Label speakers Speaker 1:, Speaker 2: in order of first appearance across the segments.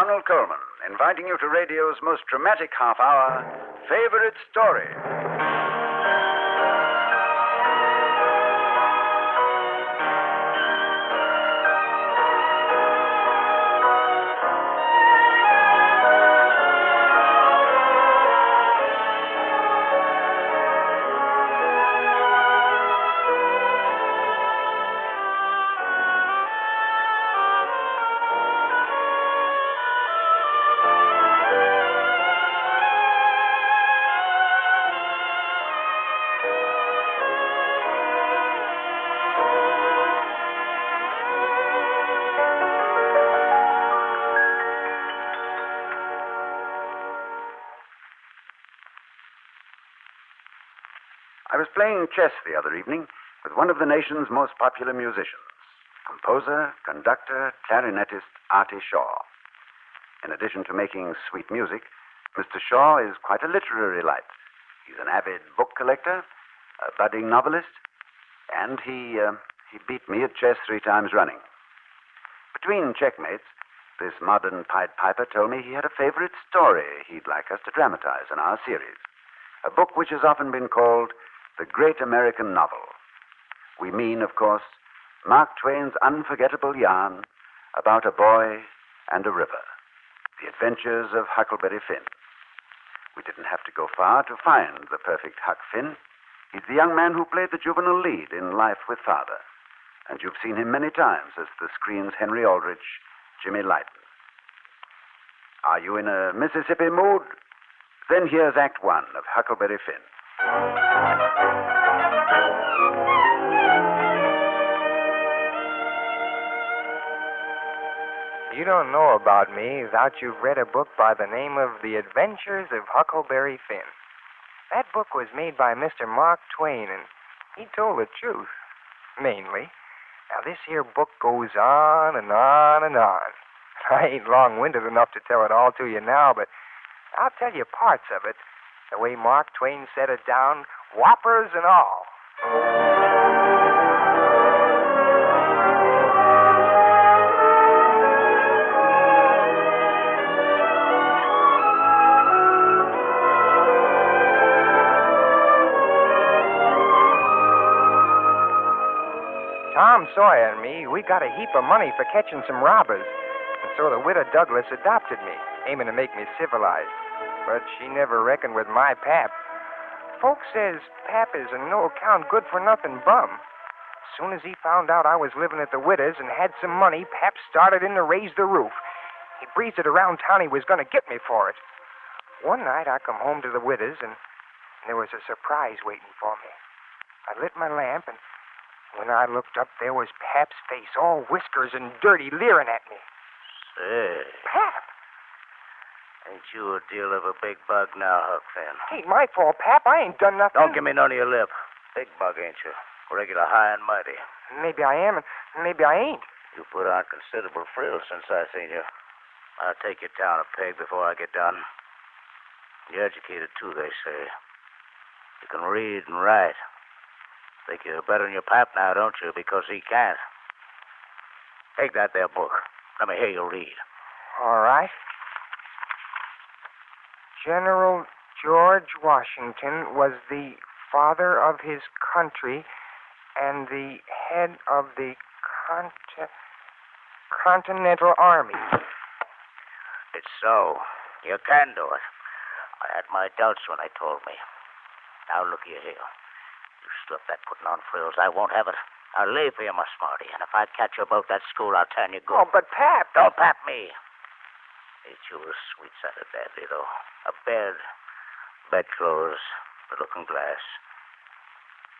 Speaker 1: Ronald Coleman, inviting you to radio's most dramatic half hour, Favorite Story. I was playing chess the other evening with one of the nation's most popular musicians, composer, conductor, clarinetist Artie Shaw. In addition to making sweet music, Mr. Shaw is quite a literary light. He's an avid book collector, a budding novelist, and he beat me at chess 3 times running. Between checkmates, this modern Pied Piper told me he had a favorite story he'd like us to dramatize in our series, a book which has often been called the Great American Novel. We mean, of course, Mark Twain's unforgettable yarn about a boy and a river, the adventures of Huckleberry Finn. We didn't have to go far to find the perfect Huck Finn. He's the young man who played the juvenile lead in Life with Father, and you've seen him many times as the screen's Henry Aldrich, Jimmy Lydon. Are you in a Mississippi mood? Then here's Act 1 of Huckleberry Finn.
Speaker 2: You don't know about me without you've read a book by the name of The Adventures of Huckleberry Finn. That book was made by Mr. Mark Twain, and he told the truth, mainly. Now, this here book goes on and on and on. I ain't long-winded enough to tell it all to you now, but I'll tell you parts of it, the way Mark Twain set it down, whoppers and all. Tom Sawyer and me, we got a heap of money for catching some robbers. And so the widow Douglas adopted me, aiming to make me civilized. But she never reckoned with my pap. Folks says pap is a no-account, good-for-nothing bum. As soon as he found out I was living at the widow's and had some money, pap started in to raise the roof. He breezed it around town he was going to get me for it. One night I come home to the widow's, and there was a surprise waiting for me. I lit my lamp, and when I looked up, there was Pap's face, all whiskers and dirty, leering at me.
Speaker 3: Say.
Speaker 2: Pap!
Speaker 3: Ain't you a deal of a big bug now, Huck Finn?
Speaker 2: Ain't my fault, Pap. I ain't done nothing.
Speaker 3: Don't give me none of your lip. Big bug, ain't you? Regular high and mighty.
Speaker 2: Maybe I am, and maybe I ain't.
Speaker 3: You put on considerable frills since I seen you. I'll take you down a peg before I get done. You're educated, too, they say. You can read and write. Think you're better than your pap now, don't you? Because he can't. Take that there book. Let me hear you read.
Speaker 2: All right. General George Washington was the father of his country and the head of the Continental Army.
Speaker 3: It's so. You can do it. I had my doubts when they told me. Now look here. You slip that putting on frills, I won't have it. I'll lay for you, my smarty, and if I catch you about that school, I'll turn you good.
Speaker 2: Oh, but Pap...
Speaker 3: Don't pap me. Ain't you a sweet-scented dandy, though? A bedclothes, the looking-glass,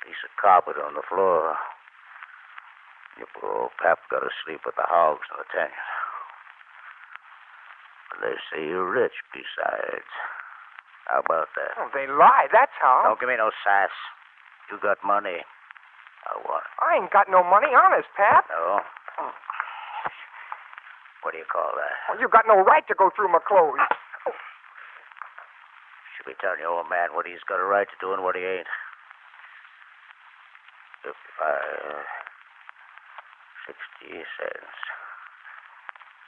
Speaker 3: piece of carpet on the floor. Your poor old pap got to sleep with the hogs and the tenant. They say you're rich, besides. How about that?
Speaker 2: Oh, they lie, that's how.
Speaker 3: Don't give me no sass. You got money. I want it.
Speaker 2: I ain't got no money, honest, Pap.
Speaker 3: No? What do you call that?
Speaker 2: Well, you got no right to go through my clothes.
Speaker 3: Should be telling your old man what he's got a right to do and what he ain't. 55, 60 cents.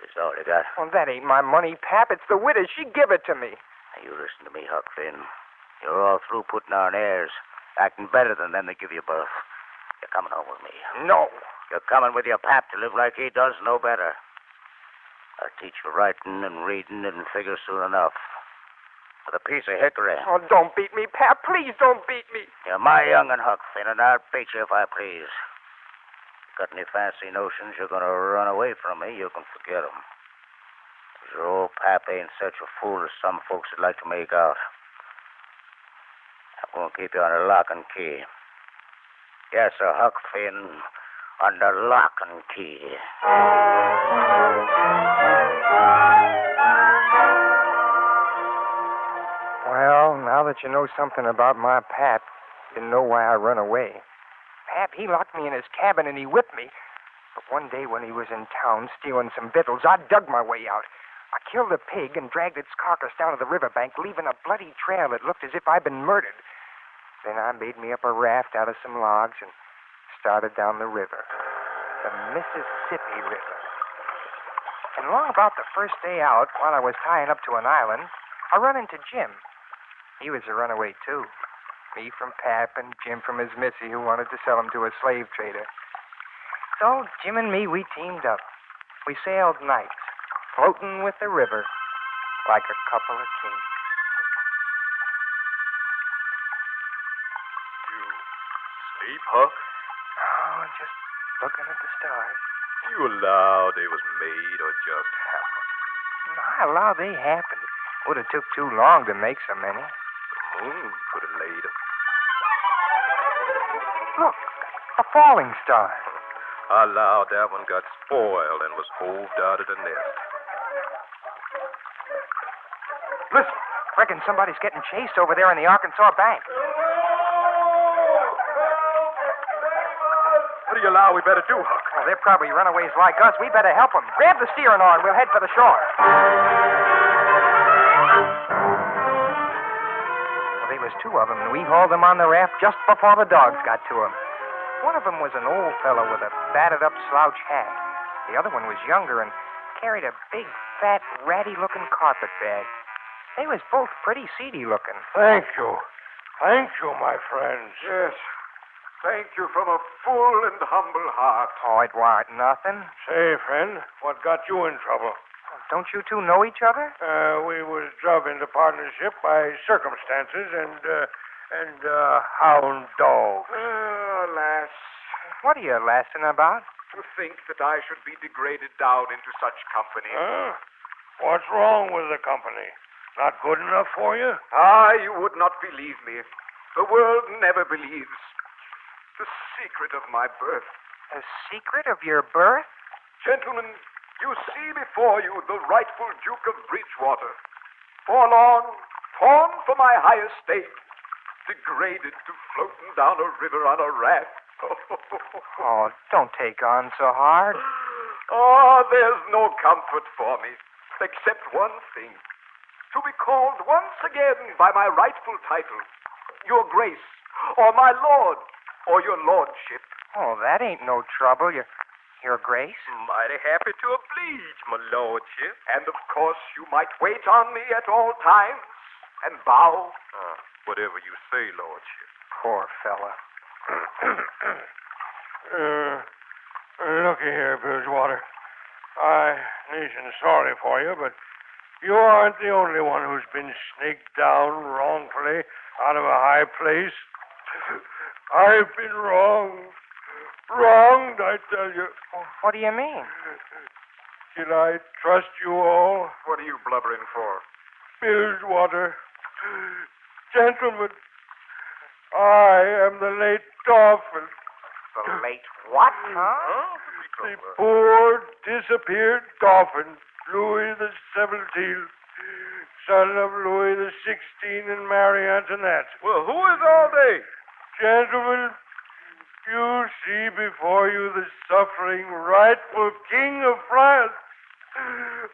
Speaker 3: This all you got?
Speaker 2: Well, that ain't my money, Pap. It's the widow. She give it to me.
Speaker 3: Now, you listen to me, Huck Finn. You're all through putting on airs, acting better than them that give you birth. You're coming home with me.
Speaker 2: No.
Speaker 3: You're coming with your pap to live like he does, no better. I'll teach you writing and reading and figure soon enough. With a piece of hickory.
Speaker 2: Oh, don't beat me, Pap. Please don't beat me.
Speaker 3: You're my young'un, Huck Finn, and I'll beat you if I please. Got any fancy notions you're going to run away from me, you can forget 'em. 'Cause your old pap ain't such a fool as some folks would like to make out. I'm going to keep you under lock and key. Yes, sir, Huck Finn, under lock and key.
Speaker 2: Well, now that you know something about my Pap, you know why I run away. Pap, he locked me in his cabin and he whipped me. But one day when he was in town stealing some victuals, I dug my way out. I killed a pig and dragged its carcass down to the riverbank, leaving a bloody trail that looked as if I'd been murdered. Then I made me up a raft out of some logs and started down the river, the Mississippi River. And along about the first day out, while I was tying up to an island, I run into Jim. He was a runaway, too. Me from Pap and Jim from his missy who wanted to sell him to a slave trader. So Jim and me, we teamed up. We sailed nights, floating with the river like a couple of kings.
Speaker 4: You sleep, Huck?
Speaker 2: Oh, just looking at the stars.
Speaker 4: You allow they was made or just happened?
Speaker 2: I allow they happened. Would have took too long to make so many.
Speaker 4: The moon could have laid 'em.
Speaker 2: Look, a falling star.
Speaker 4: I allow that one got spoiled and was hoved out of the nest.
Speaker 2: Listen, reckon somebody's getting chased over there on the Arkansas bank.
Speaker 4: What do you allow we better do, Huck?
Speaker 2: Well, they're probably runaways like us. We better help them. Grab the steering oar and we'll head for the shore. Well, there was two of them, and we hauled them on the raft just before the dogs got to them. One of them was an old fellow with a battered-up slouch hat. The other one was younger and carried a big, fat, ratty-looking carpet bag. They was both pretty seedy-looking.
Speaker 5: Thank you. Thank you, my friends.
Speaker 4: Yes. Thank you from a full and humble heart.
Speaker 2: Oh, it warn't nothing.
Speaker 5: Say, friend, what got you in trouble?
Speaker 2: Don't you two know each other?
Speaker 5: We was druv into partnership by circumstances and hound dogs.
Speaker 4: Alas,
Speaker 2: What are you lasting about?
Speaker 4: to think that I should be degraded down into such company.
Speaker 5: Huh? What's wrong with the company? Not good enough for you?
Speaker 4: Ah, you would not believe me. The world never believes. The secret of my birth.
Speaker 2: The secret of your birth?
Speaker 4: Gentlemen, you see before you the rightful Duke of Bridgewater. Forlorn, torn from my high estate, degraded to floating down a river on a raft.
Speaker 2: Oh, don't take on so hard.
Speaker 4: Oh, there's no comfort for me, except one thing. To be called once again by my rightful title, Your Grace, or my Lord, or Your Lordship.
Speaker 2: Oh, that ain't no trouble. Your Grace?
Speaker 4: Mighty happy to oblige, my Lordship. And, of course, you might wait on me at all times and bow. Whatever you say, Lordship.
Speaker 2: Poor fella.
Speaker 5: Looky here, Bridgewater. I ain't sorry for you, but you aren't the only one who's been snaked down wrongfully out of a high place. I've been wronged. Wronged, I tell you.
Speaker 2: Oh, what do you mean?
Speaker 5: Can I trust you all?
Speaker 4: What are you blubbering for?
Speaker 5: Bridgewater. Gentlemen, I am the late Dolphin.
Speaker 2: The late what, huh?
Speaker 5: The poor, disappeared Dolphin, Louis the 17th, son of Louis the 16th and Mary Antoinette.
Speaker 4: Well, who is all they?
Speaker 5: Gentlemen, you see before you the suffering, rightful King of France.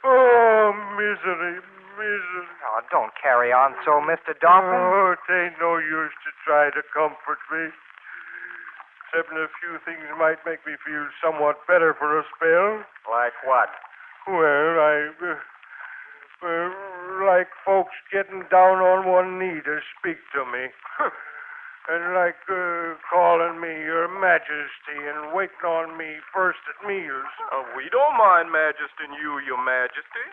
Speaker 5: Oh, misery, misery.
Speaker 2: Oh, don't carry on so, Mr. Dolphin.
Speaker 5: Oh, it ain't no use to try to comfort me. Except a few things might make me feel somewhat better for a spell.
Speaker 4: Like what?
Speaker 5: Well, like folks getting down on one knee to speak to me. And like calling me your majesty and waiting on me first at meals.
Speaker 4: We don't mind majesting you, your majesty.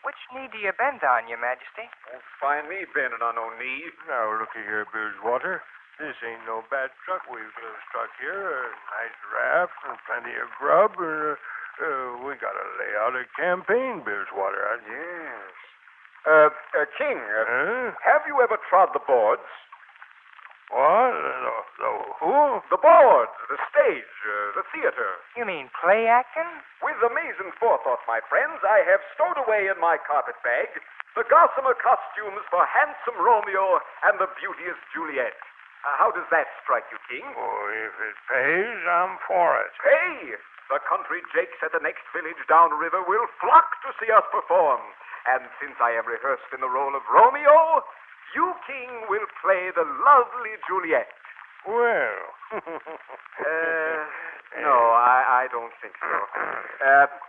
Speaker 2: Which knee do you bend on, your majesty?
Speaker 4: Won't find me bending on no knee.
Speaker 5: Now, looky here, Bilgewater. This ain't no bad truck we've struck here. A nice raft and plenty of grub. We got to lay out a campaign, Bilgewater.
Speaker 4: Yes. King,
Speaker 5: Huh?
Speaker 4: have you ever trod the boards?
Speaker 5: What? The who?
Speaker 4: The boards, the stage, the theater.
Speaker 2: You mean play acting?
Speaker 4: With amazing forethought, my friends, I have stowed away in my carpet bag the gossamer costumes for handsome Romeo and the beauteous Juliet. How does that strike you, King?
Speaker 5: Oh, if it pays, I'm for it.
Speaker 4: Hey, the country jakes at the next village downriver will flock to see us perform. And since I am rehearsed in the role of Romeo, you, King, will play the lovely Juliet.
Speaker 5: Well.
Speaker 4: No, I don't think so.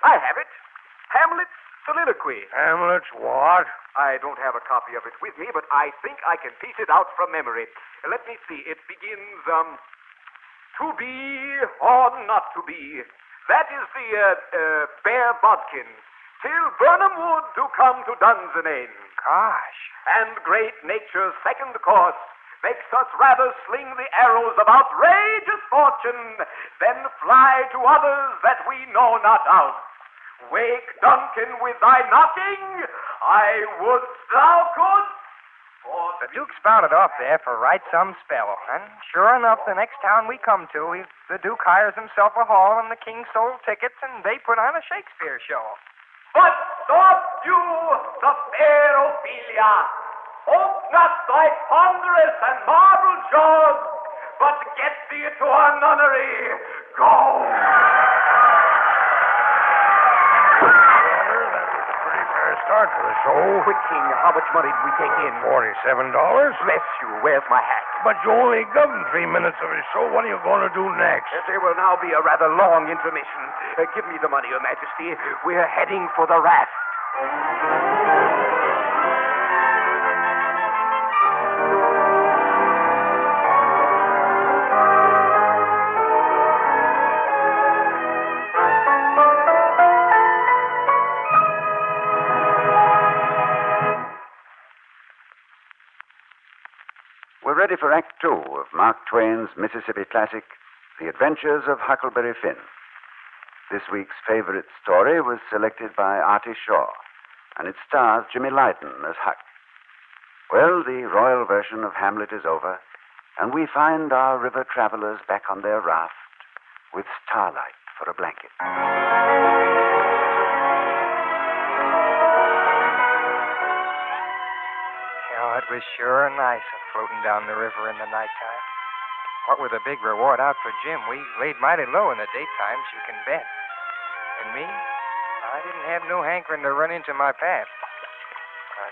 Speaker 4: I have it. Hamlet's soliloquy.
Speaker 5: Hamlet's what?
Speaker 4: I don't have a copy of it with me, but I think I can piece it out from memory. Let me see. It begins, to be or not to be. That is the Bear Bodkin. Till Burnham Wood do come to Dunsinane.
Speaker 2: Gosh.
Speaker 4: And great nature's second course makes us rather sling the arrows of outrageous fortune than fly to others that we know not of. Wake, Duncan, with thy knocking. I would thou could.
Speaker 2: The Duke spouted off there for right some spell. And sure enough, the next town we come to, the Duke hires himself a hall and the king sold tickets and they put on a Shakespeare show.
Speaker 4: But stop you, the fair Ophelia. Ope not thy ponderous and marble jaws, but get thee to our nunnery. Go!
Speaker 5: Pretty fair start for the show.
Speaker 4: Quick, King, how much money did we take in?
Speaker 5: $47.
Speaker 4: Bless you, where's my hat?
Speaker 5: But you only give him 3 minutes of his show. What are you going to do next?
Speaker 4: There will now be a rather long intermission. Give me the money, Your Majesty. We're heading for the raft.
Speaker 1: We're ready for Act Two of Mark Twain's Mississippi classic, The Adventures of Huckleberry Finn. This week's favorite story was selected by Artie Shaw, and it stars Jimmy Lydon as Huck. Well, the royal version of Hamlet is over, and we find our river travelers back on their raft with starlight for a blanket.
Speaker 2: Oh, it was sure nice floating down the river in the nighttime. What with a big reward out for Jim, we laid mighty low in the daytimes, you can bet. And me, I didn't have no hankering to run into my path.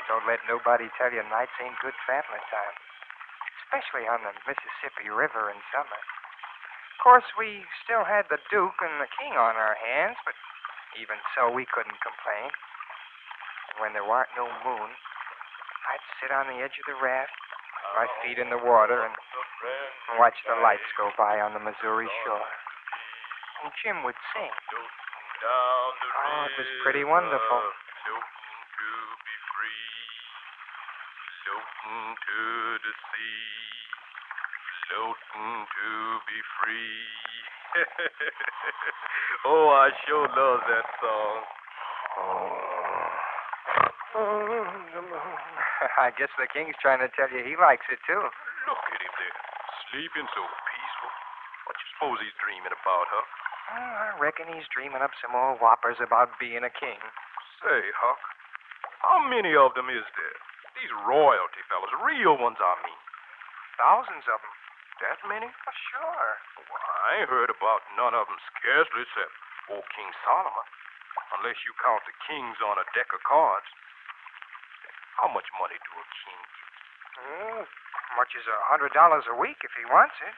Speaker 2: Don't let nobody tell you nights ain't good traveling time, especially on the Mississippi River in summer. Of course, we still had the Duke and the King on our hands, but even so, we couldn't complain. And when there weren't no moon, I'd sit on the edge of the raft, my feet in the water, and watch the lights go by on the Missouri shore. And Jim would sing. Oh, it was pretty wonderful.
Speaker 6: Floating to the sea, floating to be free. Oh, I sure love that song.
Speaker 2: I guess the King's trying to tell you he likes it, too.
Speaker 6: Look at him there, sleeping so peaceful. What you suppose he's dreaming about, Huck?
Speaker 2: I reckon he's dreaming up some more whoppers about being a king.
Speaker 6: Say, Huck, how many of them is there? These royalty fellas, real ones, I mean.
Speaker 2: Thousands of them.
Speaker 6: That many?
Speaker 2: Well, sure.
Speaker 6: Well, I ain't heard about none of them scarcely except old King Solomon. Unless you count the kings on a deck of cards. How much money do a king get?
Speaker 2: Much as $100 a week if he wants it.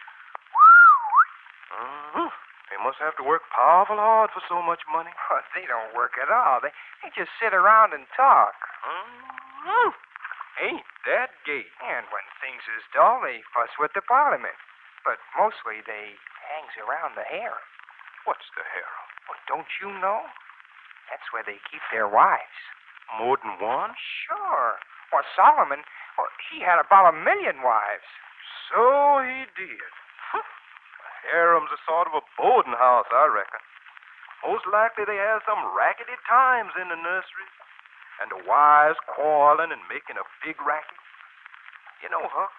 Speaker 6: Mm-hmm. They must have to work powerful hard for so much money.
Speaker 2: Oh, they don't work at all. They just sit around and talk.
Speaker 6: Mm-hmm. Ain't that gay?
Speaker 2: And when things is dull, they fuss with the parliament. But mostly they hangs around the harem.
Speaker 6: What's the harem?
Speaker 2: Well, don't you know? That's where they keep their wives.
Speaker 6: More than one?
Speaker 2: Sure. Well, Solomon, he had about 1 million wives.
Speaker 6: So he did. A harem's a sort of a boarding house, I reckon. Most likely they have some rackety times in the nursery. And the wives quarreling and making a big racket. You know, Huck,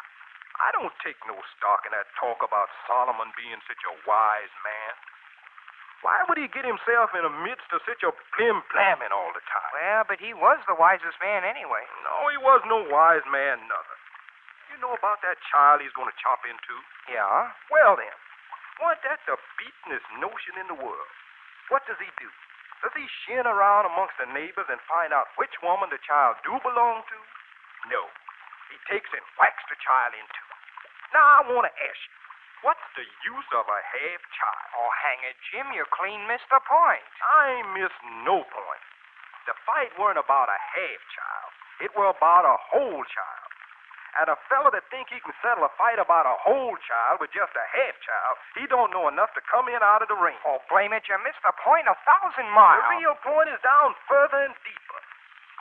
Speaker 6: I don't take no stock in that talk about Solomon being such a wise man. Why would he get himself in the midst of such a blim-blamming all the time?
Speaker 2: Well, but he was the wisest man anyway.
Speaker 6: No, he was no wise man, nothing. You know about that child he's going to chop into?
Speaker 2: Yeah?
Speaker 6: Well, then, wasn't that the beatenest notion in the world? What does he do? Does he shin around amongst the neighbors and find out which woman the child do belong to? No. He takes and whacks the child in two. Now, I want to ask you, what's the use of a half child?
Speaker 2: Oh, hang it, Jim, you clean missed the point.
Speaker 6: I ain't missed no point. The fight weren't about a half child. It were about a whole child. And a fella that think he can settle a fight about a whole child with just a half child, he don't know enough to come in out of the ring.
Speaker 2: Oh, blame it, you missed the point 1,000 miles.
Speaker 6: The real point is down further and deeper.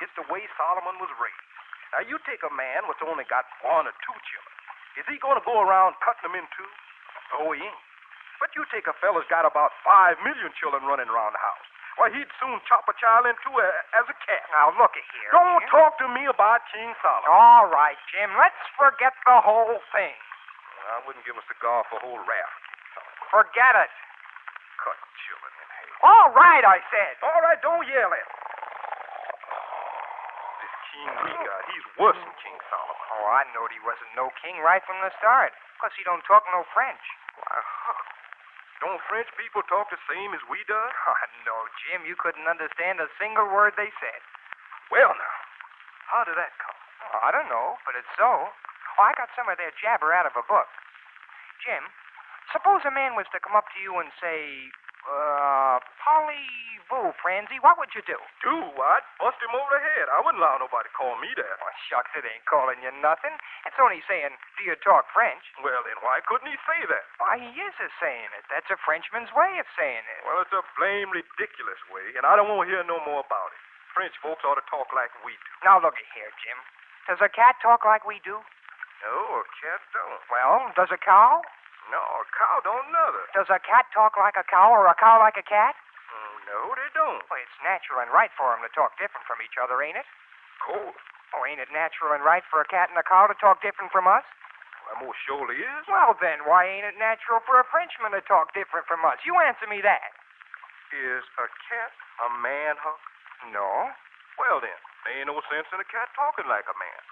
Speaker 6: It's the way Solomon was raised. Now, you take a man what's only got 1 or 2 children. Is he going to go around cutting them in two? No, he ain't. But you take a fella's got about 5 million children running around the house. Why, he'd soon chop a child in two as a cat.
Speaker 2: Now, look here.
Speaker 6: Don't
Speaker 2: Jim.
Speaker 6: talk to me about King Solomon.
Speaker 2: All right, Jim, let's forget the whole thing.
Speaker 6: I wouldn't give a cigar for a whole raft.
Speaker 2: Forget it.
Speaker 6: Cut children in half.
Speaker 2: All right, I said.
Speaker 6: All right, don't yell at me. This king we got, he's worse than King Solomon.
Speaker 2: Oh, I knowed he wasn't no king right from the start. Plus, he don't talk no French.
Speaker 6: Why, Huck, don't French people talk the same as we does?
Speaker 2: Oh, no, Jim, you couldn't understand a single word they said.
Speaker 6: Well, now, how did that come?
Speaker 2: Oh, I don't know, but it's so. Oh, I got some of their jabber out of a book. Jim, suppose a man was to come up to you and say, Polly-voo, Francie, what would you do?
Speaker 6: I'd bust him over the head. I wouldn't allow nobody to call me that.
Speaker 2: Oh, shucks, it ain't calling you nothing. It's only saying, do you talk French?
Speaker 6: Well, then why couldn't he say that?
Speaker 2: Why, he is saying it. That's a Frenchman's way of saying it.
Speaker 6: Well, it's a blame ridiculous way, and I don't want to hear no more about it. French folks ought to talk like we do.
Speaker 2: Now, look here, Jim. Does a cat talk like we do?
Speaker 6: No, a cat don't.
Speaker 2: Well, does a cow?
Speaker 6: No, a cow don't neither.
Speaker 2: Does a cat talk like a cow or a cow like a cat?
Speaker 6: No, they don't.
Speaker 2: Well, it's natural and right for 'em to talk different from each other, ain't it?
Speaker 6: Cold.
Speaker 2: Oh, ain't it natural and right for a cat and a cow to talk different from us?
Speaker 6: Well, most surely is.
Speaker 2: Well, then, why ain't it natural for a Frenchman to talk different from us? You answer me that.
Speaker 6: Is a cat a man, Huck?
Speaker 2: No.
Speaker 6: Well, then, there ain't no sense in a cat talking like a man.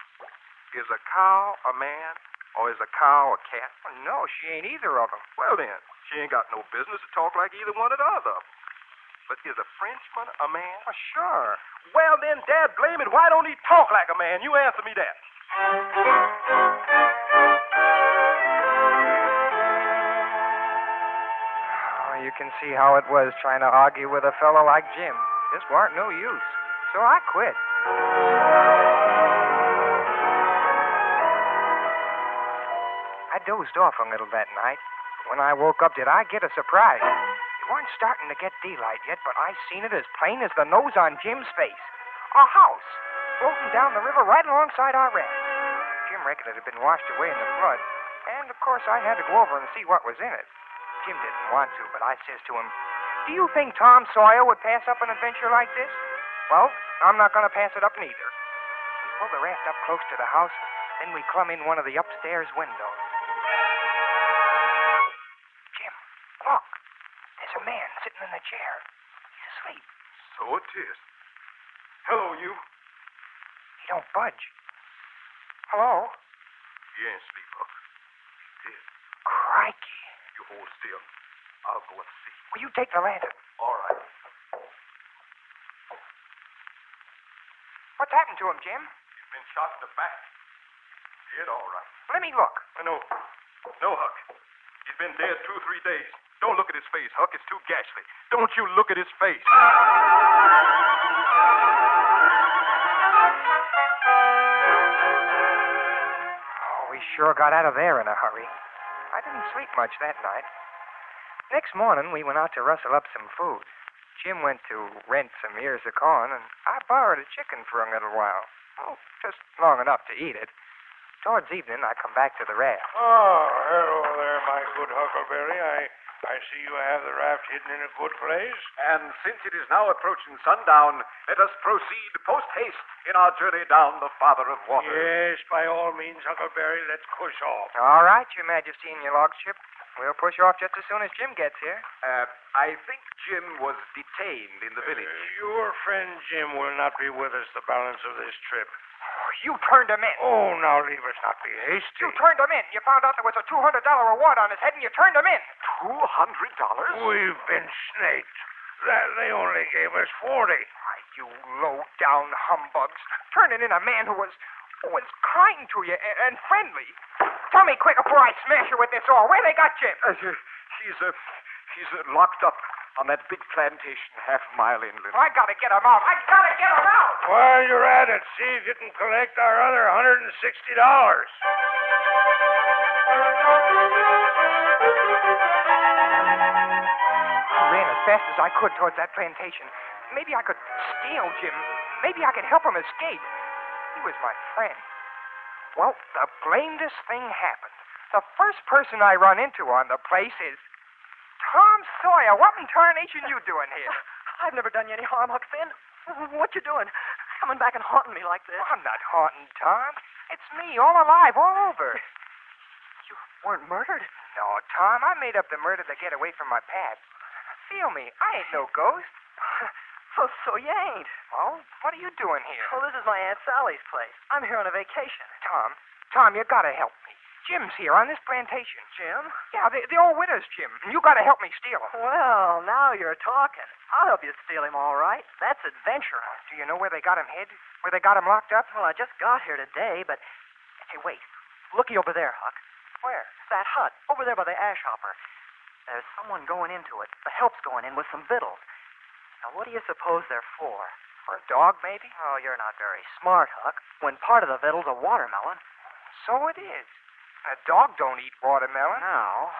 Speaker 6: Is a cow a man, or is a cow a cat?
Speaker 2: Well, no, she ain't either of 'em.
Speaker 6: Well, then, she ain't got no business to talk like either one of the other. But is a Frenchman a man?
Speaker 2: Well, sure.
Speaker 6: Well, then, Dad, blame it. Why don't he talk like a man? You answer me that.
Speaker 2: Oh, you can see how it was trying to argue with a fellow like Jim. Just weren't no use. So I quit. I dozed off a little that night. When I woke up, did I get a surprise? It weren't starting to get daylight yet, but I seen it as plain as the nose on Jim's face. A house floating down the river right alongside our raft. Jim reckoned it had been washed away in the flood, and of course I had to go over and see what was in it. Jim didn't want to, but I says to him, "Do you think Tom Sawyer would pass up an adventure like this?" "Well, I'm not going to pass it up neither." We pulled the raft up close to the house, then we clumb in one of the upstairs windows. Jim, look. There's a man sitting in a chair. He's asleep.
Speaker 6: So it is. Hello, you.
Speaker 2: He don't budge. Hello?
Speaker 6: He ain't asleep, Huck. He's dead.
Speaker 2: Crikey.
Speaker 6: You hold still. I'll go and see.
Speaker 2: Will you take the lantern?
Speaker 6: All right.
Speaker 2: What's happened to him, Jim?
Speaker 6: He's been shot in the back. Dead, all right.
Speaker 2: Let me look.
Speaker 6: No, Huck. He's been dead 2 or 3 days. Don't look at his face, Huck. It's too ghastly. Don't you look at his face.
Speaker 2: Oh, we sure got out of there in a hurry. I didn't sleep much that night. Next morning, we went out to rustle up some food. Jim went to rent some ears of corn, and I borrowed a chicken for a little while. Oh, just long enough to eat it. Towards evening, I come back to the raft.
Speaker 5: Oh, hello there, my good Huckleberry. I see you have the raft hidden in a good place.
Speaker 4: And since it is now approaching sundown, let us proceed post-haste in our journey down the Father of Waters.
Speaker 5: Yes, by all means, Huckleberry, let's push off.
Speaker 2: All right, Your Majesty and your lordship. We'll push off just as soon as Jim gets here.
Speaker 4: I think Jim was detained in the village.
Speaker 5: Your friend Jim will not be with us the balance of this trip.
Speaker 2: You turned him in.
Speaker 5: Oh, now leave us not be hasty.
Speaker 2: You turned him in. You found out there was a $200 reward on his head, and you turned him in.
Speaker 4: $200?
Speaker 5: We've been snaked. They only gave us 40.
Speaker 2: Why, you low-down humbugs. Turning in a man who was kind to you and friendly. Tell me quick before I smash you with this oar. Where they got Jim?
Speaker 4: He's locked up on that big plantation half a mile inland.
Speaker 2: I gotta get him out.
Speaker 5: While you're at it, see if you can collect our other $160.
Speaker 2: I ran as fast as I could towards that plantation. Maybe I could steal Jim. Maybe I could help him escape. He was my friend. Well, the blamedest thing happened. The first person I run into on the place is Tom Sawyer. What in tarnation you doing here?
Speaker 7: I've never done you any harm, Huck Finn. What you doing? Coming back and haunting me like this?
Speaker 2: I'm not haunting Tom. It's me, all alive, all over.
Speaker 7: You weren't murdered?
Speaker 2: No, Tom, I made up the murder to get away from my past. Feel me, I ain't no ghost.
Speaker 7: So you ain't.
Speaker 2: Well, what are you doing here?
Speaker 7: Well, this is my Aunt Sally's place. I'm here on a vacation.
Speaker 2: Tom, you gotta help me. Jim's here on this plantation.
Speaker 7: Jim?
Speaker 2: Yeah, the old widow's Jim. You gotta help me steal him.
Speaker 7: Well, now you're talking. I'll help you steal him, all right. That's adventuring.
Speaker 2: Do you know where they got him hid? Where they got him locked up?
Speaker 7: Well, I just got here today, but... Hey, wait. Looky over there, Huck.
Speaker 2: Where?
Speaker 7: That hut, over there by the ash hopper. There's someone going into it. The help's going in with some victuals. Now, what do you suppose they're for?
Speaker 2: For a dog, maybe?
Speaker 7: Oh, you're not very smart, Huck. When part of the victual's a watermelon.
Speaker 2: So it is. A dog don't eat watermelon.
Speaker 7: Now,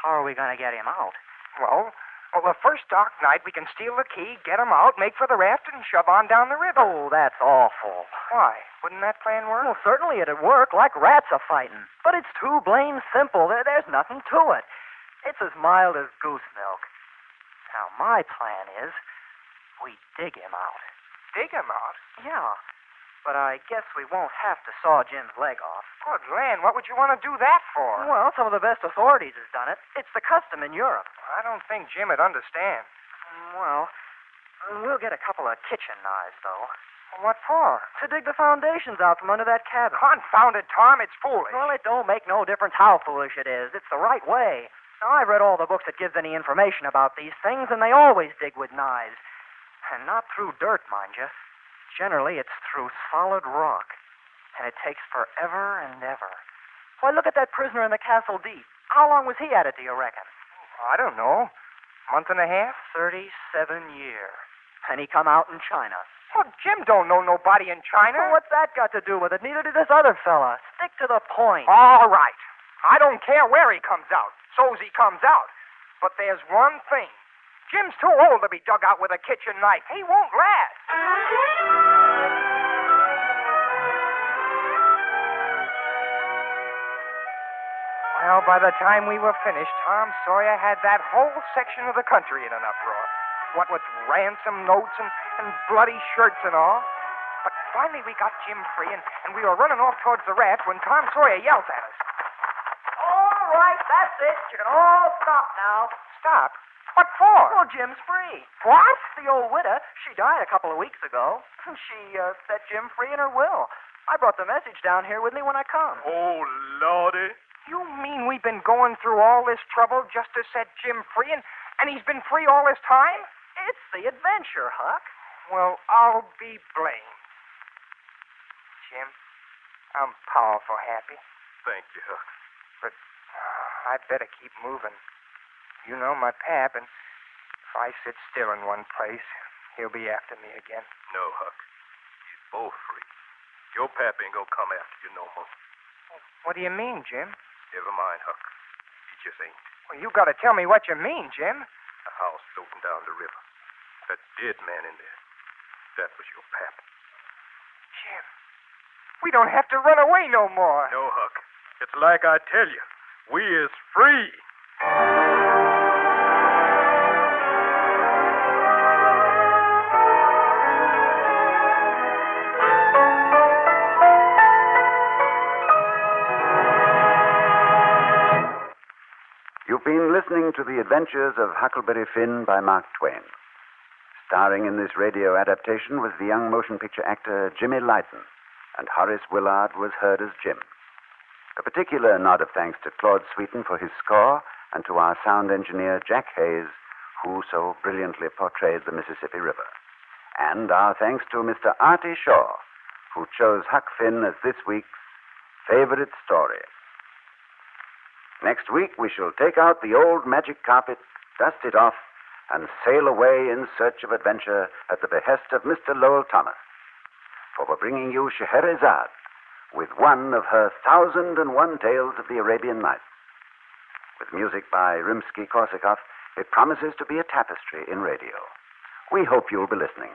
Speaker 7: how are we going to get him out?
Speaker 2: Well, the first dark night we can steal the key, get him out, make for the raft, and shove on down the river.
Speaker 7: Oh, that's awful.
Speaker 2: Why? Wouldn't that plan work?
Speaker 7: Well, certainly it'd work, like rats are fighting. But it's too blame simple. There's nothing to it. It's as mild as goose milk. Now, my plan is we dig him out.
Speaker 2: Dig him out?
Speaker 7: Yeah. But I guess we won't have to saw Jim's leg off.
Speaker 2: Good land, what would you want to do that for?
Speaker 7: Well, some of the best authorities has done it. It's the custom in Europe.
Speaker 2: I don't think Jim would understand.
Speaker 7: Well, we'll get a couple of kitchen knives, though.
Speaker 2: What for?
Speaker 7: To dig the foundations out from under that cabin.
Speaker 2: Confound it, Tom, it's foolish.
Speaker 7: Well, it don't make no difference how foolish it is. It's the right way. Now, I've read all the books that gives any information about these things, and they always dig with knives. And not through dirt, mind you. Generally, it's through solid rock. And it takes forever and ever. Why, look at that prisoner in the castle deep. How long was he at it, do you reckon?
Speaker 2: I don't know. Month and a half?
Speaker 7: 37 years. And he come out in China.
Speaker 2: Well, Jim don't know nobody in China.
Speaker 7: Well, what's that got to do with it? Neither did this other fella. Stick to the point.
Speaker 2: All right. I don't care where he comes out. So's he comes out. But there's one thing. Jim's too old to be dug out with a kitchen knife. He won't last. Well, by the time we were finished, Tom Sawyer had that whole section of the country in an uproar. What with ransom notes and bloody shirts and all. But finally we got Jim free, and we were running off towards the raft when Tom Sawyer yells at us.
Speaker 7: All right, that's it. You can all stop now.
Speaker 2: Stop? What for?
Speaker 7: Well, Jim's free.
Speaker 2: What?
Speaker 7: The old widow, she died a couple of weeks ago. She set Jim free in her will. I brought the message down here with me when I come.
Speaker 6: Oh, Lordy.
Speaker 2: You mean we've been going through all this trouble just to set Jim free, and he's been free all this time?
Speaker 7: It's the adventure, Huck.
Speaker 2: Well, I'll be blamed. Jim, I'm powerful happy.
Speaker 6: Thank you, Huck.
Speaker 2: But I'd better keep moving. You know my pap, and if I sit still in one place, he'll be after me again.
Speaker 6: No, Huck. You're both free. Your pap ain't gonna come after you no more.
Speaker 2: What do you mean, Jim?
Speaker 6: Never mind, Huck. He just ain't.
Speaker 2: Well, you got to tell me what you mean, Jim.
Speaker 6: A house floating down the river. That dead man in there. That was your pap.
Speaker 2: Jim, we don't have to run away no more.
Speaker 6: No, Huck. It's like I tell you. We is free.
Speaker 1: You've been listening to The Adventures of Huckleberry Finn by Mark Twain. Starring in this radio adaptation was the young motion picture actor Jimmy Lydon, and Horace Willard was heard as Jim. A particular nod of thanks to Claude Sweeten for his score, and to our sound engineer Jack Hayes, who so brilliantly portrayed the Mississippi River. And our thanks to Mr. Artie Shaw, who chose Huck Finn as this week's favorite story. Next week, we shall take out the old magic carpet, dust it off, and sail away in search of adventure at the behest of Mr. Lowell Thomas. For we're bringing you Scheherazade, with one of her 1,001 tales of the Arabian Nights. With music by Rimsky-Korsakov, it promises to be a tapestry in radio. We hope you'll be listening.